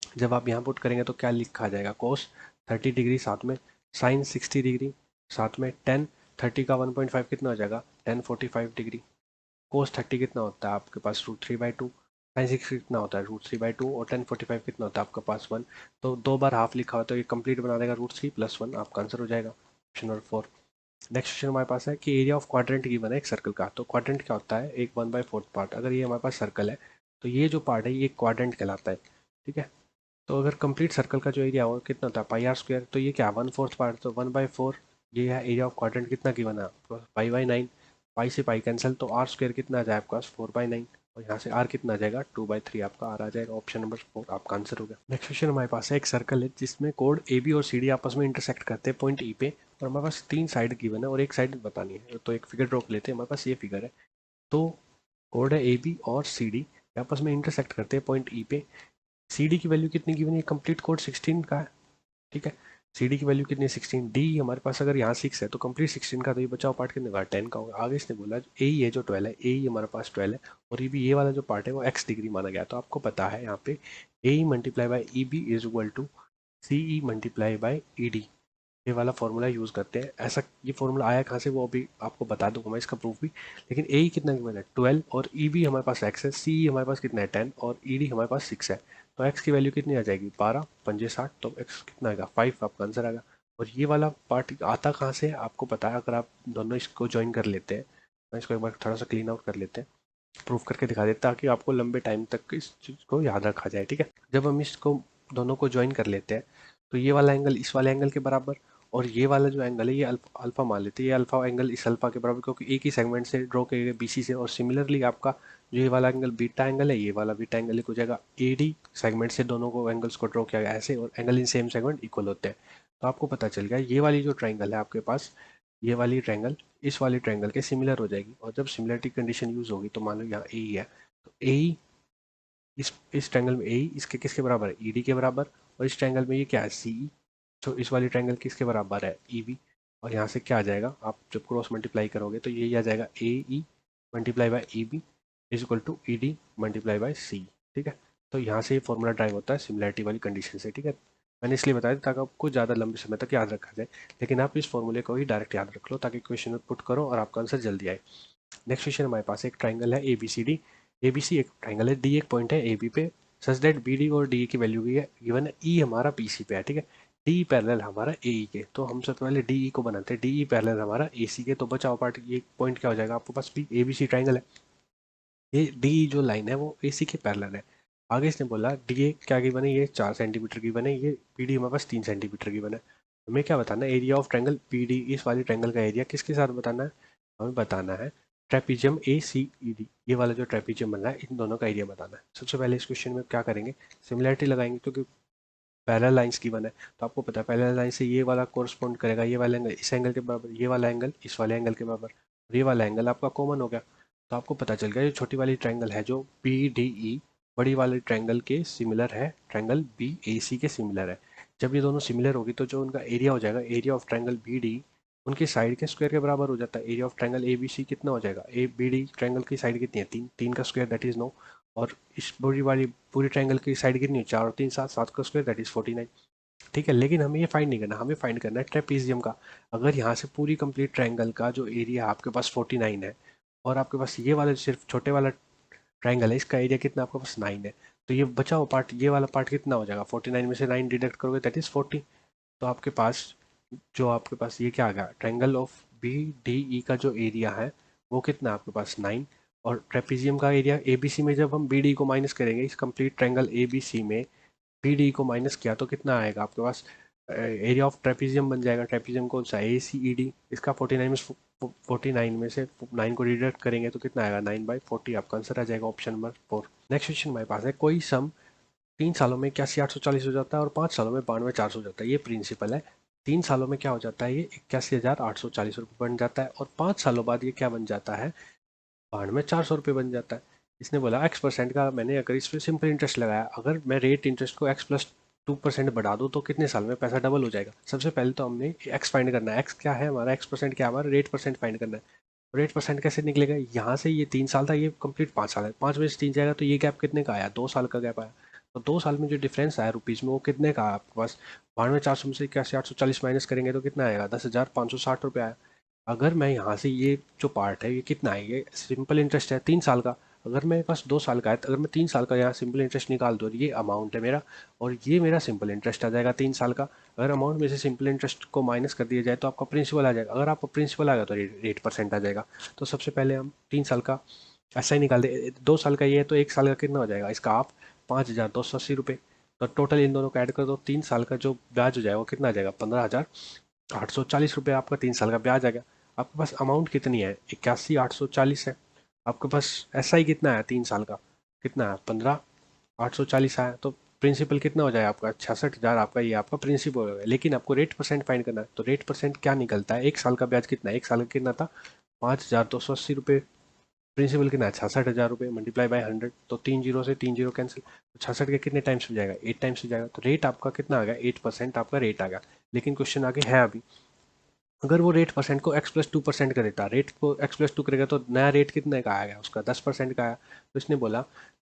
जब आप यहाँ पुट करेंगे तो क्या लिखा जाएगा, कोस 30 डिग्री साथ में साइन 60 डिग्री साथ में टेन, 30 का 1.5 कितना हो जाएगा 1045 डिग्री। कोस 30 कितना होता है आपके पास √3/2, साइन 60 कितना होता है √3/2 और 1045 कितना होता है आपके पास 1। तो 2 बार हाफ लिखा हुआ तो ये कंप्लीट बना देगा √3 + 1, आपका आंसर हो जाएगा ऑप्शन नंबर 4। नेक्स्ट क्वेश्चन हमारे पास है कि एरिया ऑफ क्वाड्रेंट गिवन है एक सर्कल का। तो क्वाड्रेंट क्या होता है, एक 1/4 पार्ट। अगर ये हमारे पास सर्कल है तो ये जो पार्ट है ये क्वाड्रेंट कहलाता है, ठीक है। तो अगर कंप्लीट सर्कल का जो एरिया हो कितना होता है πr², तो ये क्या 1/4 पार्ट, तो 1/4 ये है एरिया ऑफ क्वाड्रेंट। कितना गिवन है आपको π/9, पाई से पाई कैंसिल तो r² कितना आ जाए आपके पास 4/9 और यहाँ से r कितना आ जाएगा 2/3, आपका r आ जाएगा ऑप्शन नंबर 4 आपका आंसर हो गया। नेक्स्ट क्वेश्चन हमारे पास है एक सर्कल है जिसमें कोड ए बी और सी डी आपस में इंटरसेक्ट करते हैं पॉइंट ई पे, और हमारे पास 3 साइड गिवन है और एक साइड बतानी है। तो एक फिगर ड्रॉ कर लेते हैं, हमारे पास ये फिगर है। तो कोड है ए बी और सी डी आपस में इंटरसेक्ट करते हैं पॉइंट ई पे। सी डी की वैल्यू कितनी गिवन है, कंप्लीट कोड 16 का है, ठीक है। सी डी की वैल्यू कितनी है 16, डी हमारे पास अगर यहाँ 6 है तो कंप्लीट 16 का, तो ये बचाओ पार्ट कितने का 10 का होगा। आगे इसने बोला ए ही है जो 12 है, ए ही हमारे पास 12 है और ये भी ये वाला जो पार्ट है वो x डिग्री माना गया। तो आपको पता है यहाँ पे A E multiply by E B is equal to C E multiply by E D, ये वाला फॉर्मूला यूज़ करते हैं। ऐसा ये फॉर्मूला आया कहाँ से वो अभी आपको बता दूंगा मैं, इसका प्रूफ भी। लेकिन ए कितना गिवन है 12 और ई बी हमारे पास x है, सी हमारे पास कितना है 10 और ई डी हमारे पास 6 है। तो x की वैल्यू कितनी आ जाएगी 12 पंजे 60, तो x कितना आएगा 5, आपका आंसर आएगा। और ये वाला पार्ट आता कहाँ से है आपको पता है, अगर आप दोनों इसको ज्वाइन कर लेते हैं। मैं इसको एक बार थोड़ा सा क्लीन आउट कर लेते हैं, प्रूफ करके दिखा देते ताकि आपको लंबे टाइम तक इस चीज़ को याद रखा जाए, ठीक है। जब हम इसको दोनों को ज्वाइन कर लेते हैं तो ये वाला एंगल इस वाले एंगल के बराबर और ये वाला जो एंगल है ये अल्फा मान लेते हैं, ये अल्फा एंगल इस अल्फा के बराबर, क्योंकि एक ही सेगमेंट से ड्रॉ किए गए बीसी से। और सिमिलरली आपका जो ये वाला एंगल बीटा एंगल है, ये वाला बीटा एंगल हो जाएगा एडी सेगमेंट से, दोनों को एंगल्स को ड्रॉ किया गया ऐसे, और angle in same segment equal होते हैं। तो आपको पता चल गया ये वाली जो ट्राइंगल है आपके पास, ये वाली ट्राइंगल इस वाली ट्राइंगल के सिमिलर हो जाएगी। और जब सिमिलरिटी कंडीशन यूज होगी तो मान लो यहाँ ए ही है, तो ए ही इस ट्रायंगल में ए इसके किसके बराबर है ईडी के बराबर, और इस ट्रायंगल में ये क्या है सी, तो इस वाली ट्रायंगल किसके बराबर है ई बी। और यहाँ से क्या आ जाएगा, आप जब क्रॉस मल्टीप्लाई करोगे तो यही आ जाएगा A E multiply by E B is equal to E D multiply by C, ठीक है। तो यहाँ से ये फॉर्मूला ड्राइव होता है सिमिलरिटी वाली कंडीशन से, ठीक है। मैंने इसलिए बताया ताकि आपको ज़्यादा लंबे समय तक याद रखा जाए, लेकिन आप इस फॉर्मूले को ही डायरेक्ट याद रख लो ताकि क्वेश्चन में पुट करो और आपका आंसर जल्दी आए। नेक्स्ट क्वेश्चन हमारे पास एक ट्राइंगल है A B C D. A B C एक ट्राइंगल है, डी एक पॉइंट है ए बी पे, सच दैट बी डी और डी की वैल्यू भी है गिवन है, ई हमारा पी सी पे है, ठीक है। डी पैरेलल हमारा ए ई के, तो हम सबसे पहले डी ई को बनाते हैं, डी ई पैरेलल हमारा ए सी के। तो बचा हुआ पार्ट ये पॉइंट क्या हो जाएगा आपके पास भी ए बी सी ट्राइंगल है, ये डी जो लाइन है वो ए सी के पैरेलल है। आगे इसने बोला डी ए क्या गिवन है, ये 4 सेंटीमीटर की बने, ये पी डी हमारे पास 3 सेंटीमीटर की बने। हमें क्या बताना है, area of triangle P D, इस वाली ट्राइंगल का एरिया किसके साथ बताना है, हमें बताना है ट्रेपीजियम ए सी ई डी, ये वाला जो ट्रेपीजियम बन रहा है इन दोनों का एरिया बताना है। सबसे पहले इस क्वेश्चन में क्या करेंगे, सिमिलरिटी लगाएंगे, क्योंकि पैरेलल लाइंस गिवन है। तो आपको पता है पैरेलल लाइन से ये वाला कोरस्पॉन्ड करेगा, ये वाला एंगल इस एंगल के बराबर, ये वाला एंगल इस वाले एंगल के बराबर, और ये वाला एंगल आपका कॉमन हो गया। तो आपको पता चल गया ये छोटी वाली ट्रायंगल है जो पी डी ई बड़ी वाली ट्रायंगल के सिमिलर है, ट्रायंगल बी ए सी के सिमिलर है। जब ये दोनों सिमिलर होगी तो जो उनका एरिया हो जाएगा, area of triangle B D उनकी साइड के स्क्वायर के बराबर हो जाता है। Area of triangle A B C कितना हो जाएगा, ए बी डी ट्रायंगल की साइड कितनी है 3, 3 का स्क्वायर दैट इज 9, और इस बड़ी वाली पूरी ट्रायंगल की साइड कितनी है 4 और 3 7, 7 का स्क्वायर दैट इज 49, ठीक है। लेकिन हमें ये फाइंड नहीं करना, हमें फाइंड करना है ट्रेपीजियम का। अगर यहाँ से पूरी कंप्लीट ट्रायंगल का जो एरिया आपके पास 49 है और आपके पास ये वाला सिर्फ छोटे वाला ट्रायंगल है, इसका एरिया कितना आपके पास 9 है, तो ये बचा हुआ पार्ट ये वाला पार्ट कितना हो जाएगा 49 में से 9 डिडक्ट करोगे दैट इज 40। तो आपके पास जो आपके पास ये क्या आ गया, triangle of B D E का जो एरिया है वो कितना है आपके पास 9, और ट्रेपीजियम का एरिया ए बी सी में जब हम बी डी को माइनस करेंगे इस complete triangle A B C में बी डी को माइनस किया तो कितना आएगा आपके पास, एरिया ऑफ ट्रेपीजियम बन जाएगा। ट्रेपीजियम कौन सा ए सी ई डी, इसका 49 में से 9 को डिडक्ट करेंगे तो कितना आएगा 9/40, आपका आंसर आ जाएगा ऑप्शन नंबर 4। नेक्स्ट क्वेश्चन हमारे पास है, कोई सम 3 सालों में 81,840 हो जाता है और 5 सालों में 92,400 हो जाता है। ये प्रिंसिपल है, 3 सालों में क्या हो जाता है ये 81,840 रुपये बन जाता है, और 5 सालों बाद ये क्या बन जाता है 92,400 रुपये बन जाता है। इसने बोला x% का, मैंने अगर इस पर सिंपल इंटरेस्ट लगाया, अगर मैं रेट इंटरेस्ट को x प्लस 2% बढ़ा दो तो कितने साल में पैसा डबल हो जाएगा। सबसे पहले तो हमने एक्स फाइंड करना है। एक्स क्या है हमारा, एक्स परसेंट क्या है हमारा, रेट परसेंट फाइंड करना है। रेट परसेंट कैसे निकलेगा, यहाँ से ये 3 साल था, ये कंप्लीट 5 साल है, 5 में से 3 जाएगा तो ये गैप कितने का आया, 2 साल का गैप आया। तो 2 साल में जो डिफरेंस आया रुपीज़ में वो कितने का आया आपके पास, 92,400 में से इक्यासी 840 माइनस करेंगे तो कितना आएगा, 10,560 रुपये आया। अगर मैं यहाँ से ये जो पार्ट है ये कितना है, ये सिंपल इंटरेस्ट है 3 साल का। अगर मेरे पास 2 साल का है तो अगर मैं 3 साल का यहाँ सिंपल इंटरेस्ट निकाल दूँ और ये अमाउंट है मेरा, और ये मेरा सिंपल इंटरेस्ट आ जाएगा 3 साल का। अगर अमाउंट में से सिंपल इंटरेस्ट को माइनस कर दिया जाए तो आपका प्रिंसिपल आ जाएगा। अगर आपका प्रिंसिपल आ गया तो रेट परसेंट आ जाएगा। तो सबसे पहले हम 3 साल का ऐसा ही निकाल दे, 2 साल का ये है तो 1 साल का कितना हो जाएगा इसका आप 5,280 रुपये। तो टोटल इन दोनों का ऐड कर दो, 3 साल का जो ब्याज हो जाएगा वो कितना आ जाएगा, 15,840 रुपये आपका 3 साल का ब्याज आ गया। आपके पास अमाउंट कितनी है, 81,840 है। आपके पास एस आई कितना है 3 साल का, कितना है 15,840 आया। तो प्रिंसिपल कितना हो जाएगा आपका 66,000, आपका ये आपका प्रिंसिपल हो गया। लेकिन आपको रेट परसेंट फाइंड करना है, तो रेट परसेंट क्या निकलता है, 1 साल का ब्याज कितना है, 1 साल का कितना था 5,280 रुपये, प्रिंसिपल कितना है 66,000 रुपये, मल्टीप्लाई बाय 100, तो 3 जीरो से 3 जीरो कैंसिल, तो 66 के कितने टाइम्स हो जाएगा, 8 टाइम्स हो जाएगा। तो रेट आपका कितना आ गया, 8% आपका रेट आ गया। लेकिन क्वेश्चन आगे है अभी, अगर वो रेट परसेंट को x+2% कर देता, रेट को x+2 करेगा तो नया रेट कितने का आएगा उसका 10% का आया। तो इसने बोला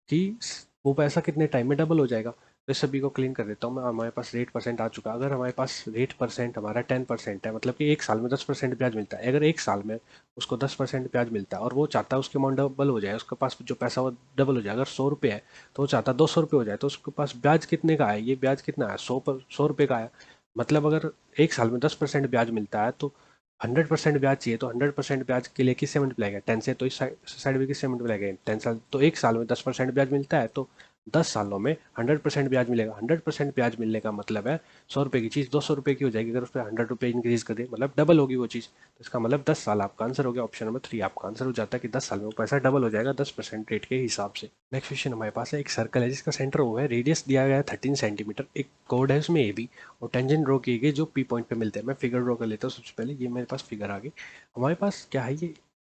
कि वो पैसा कितने टाइम में डबल हो जाएगा। तो इस सभी को क्लीन कर देता हूँ मैं। हमारे पास रेट परसेंट आ चुका। अगर हमारे पास रेट परसेंट हमारा 10% है, मतलब कि 1 साल में 10% ब्याज मिलता है। अगर 1 साल में उसको 10% ब्याज मिलता है और वो चाहता है उसके अमाउंट डबल हो जाए, उसके पास जो पैसा वो डबल हो जाए। अगर 100 रुपये है तो वो चाहता है 200 रुपये हो जाए, तो उसके पास ब्याज कितने का है, ये ब्याज कितना है 100 रुपये का आया। मतलब अगर 1 साल में 10% ब्याज मिलता है तो 100% ब्याज चाहिए, तो 100% ब्याज के लिए किससे मल्टीप्लाई करें, 10 से। तो इस साइड भी किससे मल्टीप्लाई करें, 10 साल। तो 1 साल में 10% ब्याज मिलता है तो 10 सालों में 100% ब्याज मिलेगा। 100% ब्याज मिलने का मतलब है 100 रुपये की चीज़ 200 रुपये की हो जाएगी अगर उस पर 100 रुपये इंक्रीज कर दे, मतलब डबल होगी वो चीज़। तो इसका मतलब 10 साल आपका आंसर हो गया। ऑप्शन नंबर 3 आपका आंसर हो जाता है कि 10 साल में वो पैसा डबल हो जाएगा 10% रेट के हिसाब से। नेक्स्ट क्वेश्चन हमारे पास है, एक सर्कल है जिसका सेंटर ओ है, रेडियस दिया गया है 13 सेंटीमीटर, एक कोड है उसमें ए बी, और टेंजेंट ड्रॉ किए गए जो पी पॉइंट पे मिलते हैं। मैं फिगर ड्रॉ कर लेता हूँ सबसे पहले। ये मेरे पास फिगर आ गई। हमारे पास क्या है, ये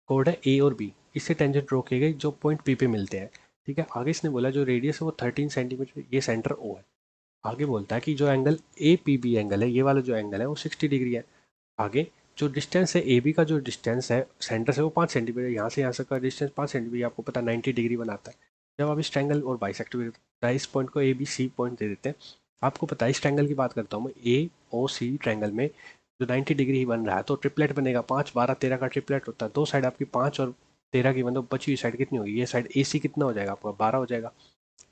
कोड है ए और बी, इससे टेंजेंट ड्रॉ किए गए जो पॉइंट पी पे मिलते हैं। ठीक है, आगे इसने बोला जो रेडियस है वो 13 सेंटीमीटर, ये सेंटर ओ है। आगे बोलता है कि जो angle A P B angle है, ये वाला जो एंगल है वो 60 डिग्री है। आगे जो डिस्टेंस है ए बी का, जो डिस्टेंस है सेंटर से वो 5 सेंटीमीटर, यहाँ से यहाँ से का डिस्टेंस 5 सेंटीमीटर, आपको पता 90 डिग्री बनाता है। जब आप इस ट्रायंगल और बाइसेक्टर इस पॉइंट को ए बी सी पॉइंट दे देते हैं। आपको पता है इस ट्रायंगल की बात करता हूँ मैं, ए ओ सी ट्रायंगल में जो 90 डिग्री ही बन रहा है तो ट्रिपलेट बनेगा, 5 12 13 का ट्रिपलेट होता है। दो साइड आपकी 5 और 13 की, मतलब बची हुई साइड कितनी होगी, ये साइड ए सी कितना हो जाएगा आपका 12 हो जाएगा।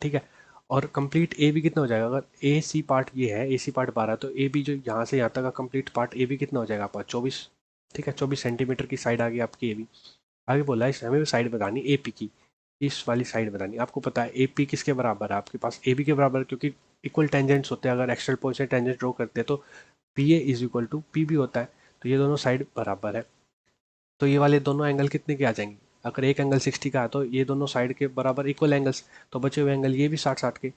ठीक है, और कंप्लीट ए बी कितना हो जाएगा, अगर ए सी पार्ट ये है, ए सी पार्ट 12, तो ए बी जो यहाँ से यहाँ तक का कंप्लीट पार्ट ए बी कितना हो जाएगा आपका 24। ठीक है, 24 सेंटीमीटर की साइड आ गई आपकी ए बी। आगे बोला है हमें साइड बतानी ए पी की, इस वाली साइड बतानी। आपको पता है ए पी किसके बराबर है आपके पास, ए बी के बराबर, क्योंकि इक्वल टेंजेंट्स होते हैं। अगर एक्स्ट्रा पॉइंट से टेंजेंट ड्रॉ करते हैं तो P A is equal to P B होता है। तो ये दोनों साइड बराबर है, तो ये वाले दोनों एंगल कितने के आ जाएंगे। अगर एक एंगल 60 का है तो ये दोनों साइड के बराबर इक्वल एंगल्स, तो बचे हुए एंगल ये भी 60 60 के।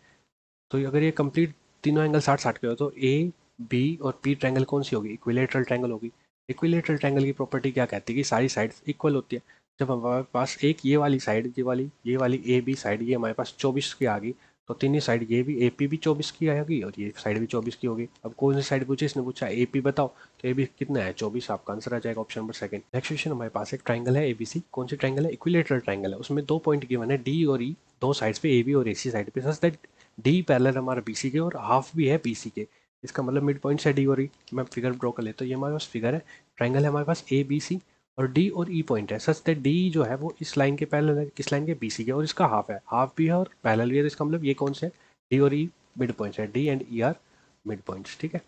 तो अगर ये कंप्लीट तीनों एंगल 60 60 के हो तो ए बी और पी ट्रायंगल कौन सी होगी, इक्विलेटरल ट्रायंगल होगी। इक्विलेटरल ट्रायंगल की प्रॉपर्टी क्या कहती है कि सारी साइड्स इक्वल होती है। जब हमारे पास एक ये वाली साइड, ये वाली ए बी साइड, ये हमारे पास 24 की आ गई, तो तीनों साइड ये भी ए पी भी 24 की आएगी और ये साइड भी 24 की होगी। अब कौन सी साइड पूछे, इसने पूछा ए पी बताओ, तो ए बी कितना है 24, आपका आंसर आ जाएगा option number second. Next question हमारे पास एक ट्रायंगल है एबीसी, कौन सी ट्रायंगल है, इक्विलेटरल ट्रायंगल है। उसमें 2 पॉइंट गिवन है डी और ई, दो साइड्स पे ए बी और ए सी साइड पे, सच दैट डी पैरेलल हमारा बी सी के और हाफ भी है बी सी के। इसका मतलब मिड पॉइंट है डी और ई। मैं फिगर ड्रॉ कर लेता हूँ। ये हमारे पास फिगर है, ट्रायंगल है हमारे पास ए बी सी, और डी और ई पॉइंट है, सच दैट डी जो है वो इस लाइन के पैरेलल है, किस लाइन के, बी सी के, और इसका हाफ है, हाफ भी है और पैरेलल भी है। तो इसका मतलब ये कौन से, डी और ई मिड पॉइंट्स है, D and E R mid points. ठीक है,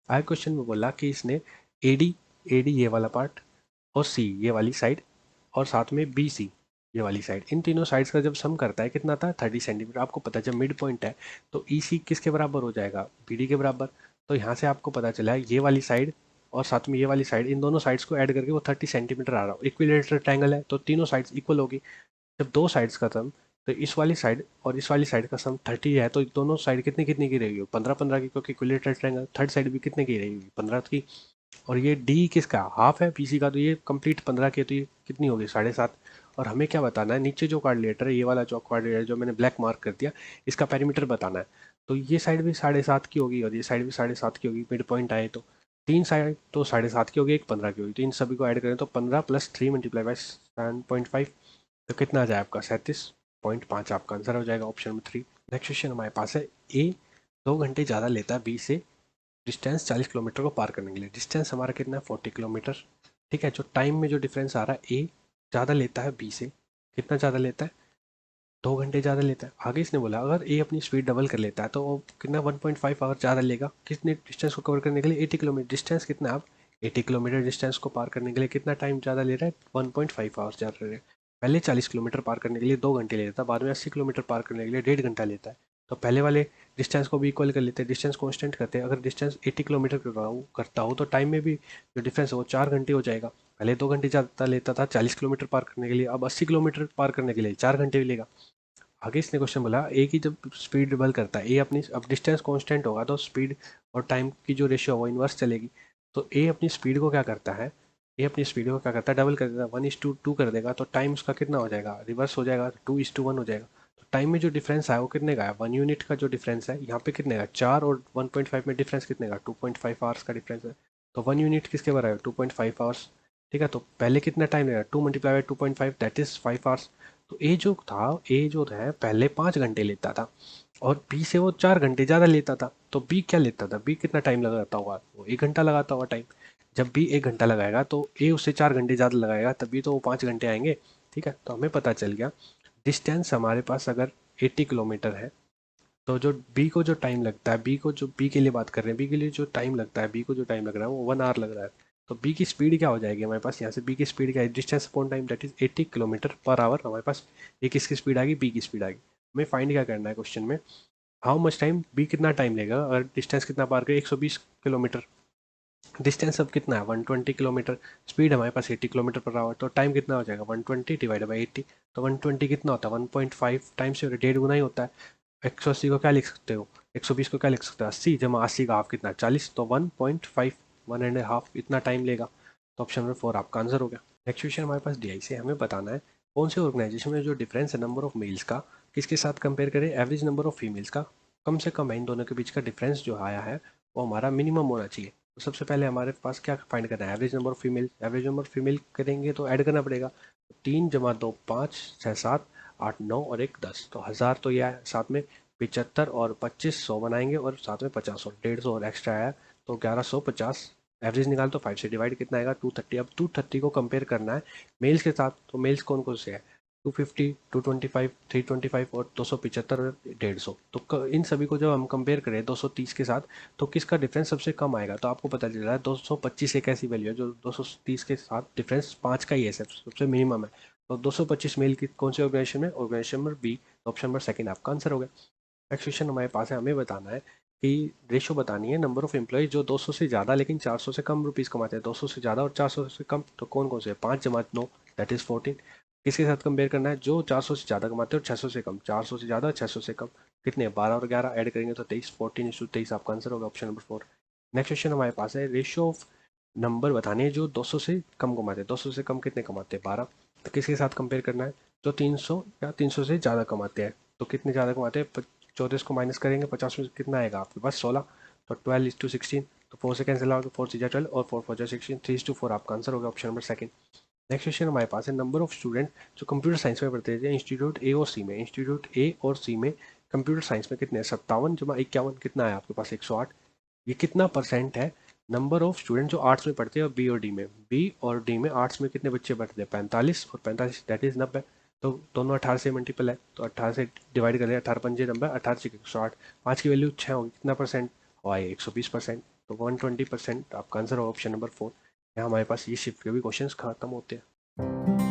आगे क्वेश्चन में बोला कि इसने ए डी ये वाला पार्ट और सी ये वाली साइड और साथ में बी सी ये वाली साइड, इन तीनों साइड्स का जब सम करता है कितना आता है 30 सेंटीमीटर। आपको पता है जब मिड पॉइंट है तो ई सी किसके बराबर हो जाएगा, बी डी के बराबर। तो यहाँ से आपको पता चला है ये वाली साइड और साथ में ये वाली साइड, इन दोनों साइड्स को ऐड करके वो 30 सेंटीमीटर आ रहा हो। इक्विलेटरल ट्रायंगल है तो तीनों साइड्स इक्वल होगी। जब दो साइड्स का सम, तो इस वाली साइड और इस वाली साइड का सम 30 है, तो दोनों साइड कितनी कितनी की रहेगी, 15 15 की, क्योंकि इक्विलेटरल ट्रायंगल थर्ड साइड भी कितने की रहेगी 15 की। और ये डी किसका हाफ है पीसी का, तो ये कंप्लीट 15 के, तो ये कितनी होगी 7.5। और हमें क्या बताना है, नीचे जो क्वाड्रिलेटर है, ये वाला जो क्वाड्रिलेटर जो मैंने ब्लैक मार्क कर दिया, इसका पेरीमीटर बताना है। तो ये साइड भी 7.5 की होगी और ये साइड भी 7.5 की होगी, मिड पॉइंट आए तो तीन साइड तो 7.5 की होगी, एक 15 की होगी, तो इन सभी को ऐड करें तो 15 + 3 × 7.5, तो कितना आ जाए आपका 37.5, आपका आंसर हो जाएगा ऑप्शन नंबर 3। नेक्स्ट क्वेश्चन हमारे पास है, ए 2 घंटे ज़्यादा लेता है बी से डिस्टेंस 40 किलोमीटर को पार करने के लिए। डिस्टेंस हमारा कितना है 40 किलोमीटर। ठीक है, जो टाइम में जो डिफरेंस आ रहा है, ए ज़्यादा लेता है बी से, कितना ज़्यादा लेता है, 2 घंटे ज़्यादा लेता है। आगे इसने बोला अगर ए अपनी स्पीड डबल कर लेता है तो वो कितना 1.5 आवर ज़्यादा लेगा कितने डिस्टेंस को कवर करने के लिए, 80 किलोमीटर। डिस्टेंस कितना है, आप 80 किलोमीटर डिस्टेंस को पार करने के लिए कितना टाइम ज़्यादा ले रहा है, 1.5 आवर्स ज़्यादा ले रहा है। पहले 40 किलोमीटर पार करने के लिए 2 घंटे ले लेता है, बाद में 80 किलोमीटर पार करने के लिए 1.5 घंटा लेता है। तो पहले वाले डिस्टेंस को भी इक्वल कर लेते हैं, डिस्टेंस कॉन्स्टेंट करते हैं। अगर डिस्टेंस 80 किलोमीटर करता हूँ तो टाइम में भी जो डिफरेंस है वो 4 घंटे हो जाएगा। पहले 2 घंटे ज़्यादा लेता था 40 किलोमीटर पार करने के लिए, अब 80 किलोमीटर पार करने के लिए 4 घंटे भी लेगा। आगे इसने क्वेश्चन बोला ए की जब स्पीड डबल करता है, ए अपनी अब डिस्टेंस कांस्टेंट होगा तो स्पीड और टाइम की जो रेशियो है वो इन्वर्स चलेगी। तो ए अपनी स्पीड को क्या करता है, ए अपनी स्पीड को क्या करता है, डबल कर देता है, 1:2 कर देगा, तो टाइम उसका कितना हो जाएगा, रिवर्स हो जाएगा, 2:1 हो जाएगा। तो टाइम में जो डिफरेंस है वो कितने का है, 1 यूनिट का जो डिफरेंस है यहाँ पे कितने का, 4 और 1.5 में डिफरेंस कितने का, 2.5 आवर्स का डिफरेंस है। तो 1 यूनिट किसके बराबर है, 2.5 आवर्स। ठीक है, तो पहले कितना टाइम लगेगा, 2 × 2.5 दैट इज 5 आवर्स। तो ए जो है पहले 5 घंटे लेता था और बी से वो 4 घंटे ज़्यादा लेता था। तो बी क्या लेता था, बी कितना टाइम लगाता होगा, वो 1 घंटा लगाता होगा टाइम। जब बी 1 घंटा लगाएगा तो ए उससे 4 घंटे ज़्यादा लगाएगा, तभी तो वो 5 घंटे आएंगे। ठीक है, तो हमें पता चल गया डिस्टेंस हमारे पास अगर 80 किलोमीटर है तो जो बी को जो टाइम लगता है, बी के लिए बात कर रहे हैं, बी के लिए जो टाइम लगता है, बी को जो टाइम लग रहा है वो 1 आवर लग रहा है। तो बी की स्पीड क्या हो जाएगी हमारे पास, यहाँ से बी की स्पीड क्या है, distance upon time that is 80 kilometre per hour. हमारे पास ये किसकी स्पीड आ गई, बी की स्पीड आ गई। हमें फाइंड क्या करना है क्वेश्चन में, हाउ मच टाइम बी कितना टाइम लेगा अगर डिस्टेंस कितना पार करे, 120 किलोमीटर। डिस्टेंस अब कितना है 120 किलोमीटर, स्पीड हमारे पास 80 किलोमीटर पर आवर, तो टाइम कितना हो जाएगा 120 डिवाइड बाई 80। तो 120 कितना होता है 1.5 टाइम से 1.5 गुना ही होता है। 180 को क्या लिख सकते हो, 120 को क्या लिख सकते हो 80 जमा 80 का हाफ कितना 40, तो 1.5 1.5 इतना टाइम लेगा। तो ऑप्शन नंबर 4 आपका आंसर हो गया। नेक्स्ट क्वेश्चन हमारे पास DI से हमें बताना है कौन से ऑर्गेनाइजेशन में जो डिफरेंस है नंबर ऑफ मेल्स का किसके साथ कंपेयर करें एवरेज नंबर ऑफ फीमेल्स का, कम से कम है इन दोनों के बीच का डिफरेंस जो आया है वो हमारा मिनिमम होना चाहिए। तो सबसे पहले हमारे पास क्या फाइंड करना है, average number of female. Average number of female करेंगे तो ऐड करना पड़ेगा, 3 × 2 5 6 7 8 9 और 1 10, तो 1000 तो यह है, साथ में 75 और 25 100 बनाएंगे और साथ में 50 और 150 और एक्स्ट्रा आया तो 1150। एवरेज निकाल तो 5 से डिवाइड कितना आएगा 230। अब 230 को कंपेयर करना है मेल्स के साथ, तो मेल्स कौन कौन से है 250 225 325 और 275 और 150। तो इन सभी को जब हम कंपेयर करें 230 के साथ तो किसका डिफरेंस सबसे कम आएगा, तो आपको पता चल रहा है 225 एक ऐसी वैल्यू है जो 230 के साथ डिफरेंस 5 का ही है, सबसे मिनिमम है। तो 225 मेल की कौन से ऑर्गेनाइजेशन में, organisation number B, option number second आपका आंसर हो गया। नेक्स्ट क्वेश्चन हमारे पास है, हमें बताना है कि रेशो बतानी है नंबर ऑफ एम्प्लॉय जो 200 से ज़्यादा लेकिन 400 से कम रुपीज़ कमाते हैं। 200 से ज़्यादा और 400 से कम तो कौन कौन से, 5 × 9 दैट इज़ 14। किसके साथ कंपेयर करना है, जो 400 से ज़्यादा कमाते हैं और 600 से कम, 400 से ज़्यादा 600 से कम कितने, 12 और 11 ऐड करेंगे तो 23, 14:23 आपका आंसर होगा ऑप्शन नंबर 4। नेक्स्ट क्वेश्चन हमारे पास है, रेशियो ऑफ नंबर बताने हैं जो 200 से कम कमाते हैं। 200 से कम कितने कमाते हैं 12, तो किसके साथ कंपेयर करना है, जो 300 या 300 से ज़्यादा कमाते हैं। तो कितने ज़्यादा कमाते हैं, 34 को माइनस करेंगे 50 में कितना आएगा आपके पास 16, तो 12:16, तो 4 से कैंसिल आएगा, 4 × 12 और 4 × 4 16, 3:4 आपका आंसर होगा option number second. Next question हमारे पास है, नंबर ऑफ स्टूडेंट जो कंप्यूटर साइंस में पढ़ते थे इंस्टीट्यूट ए और सी में, इंस्टीट्यूट ए और सी में कंप्यूटर साइंस में कितने, 57 × 51 कितना है आपके पास 108। ये कितना परसेंट है नंबर ऑफ स्टूडेंट जो आर्ट्स में पढ़ते हैं और बी और डी में आर्ट्स में कितने बच्चे पढ़ते हैं 45 और 45 दैट इज 90। तो दोनों 18 से मल्टीपल है तो 18 से डिवाइड कर लें, 18 पंजे 90, 18 से 108, 5 की वैल्यू 6 होगी, कितना परसेंट हुआ है 120%। तो 120% आपका आंसर होगा ऑप्शन नंबर 4। यहाँ हमारे पास ये शिफ्ट के भी क्वेश्चन खत्म होते हैं।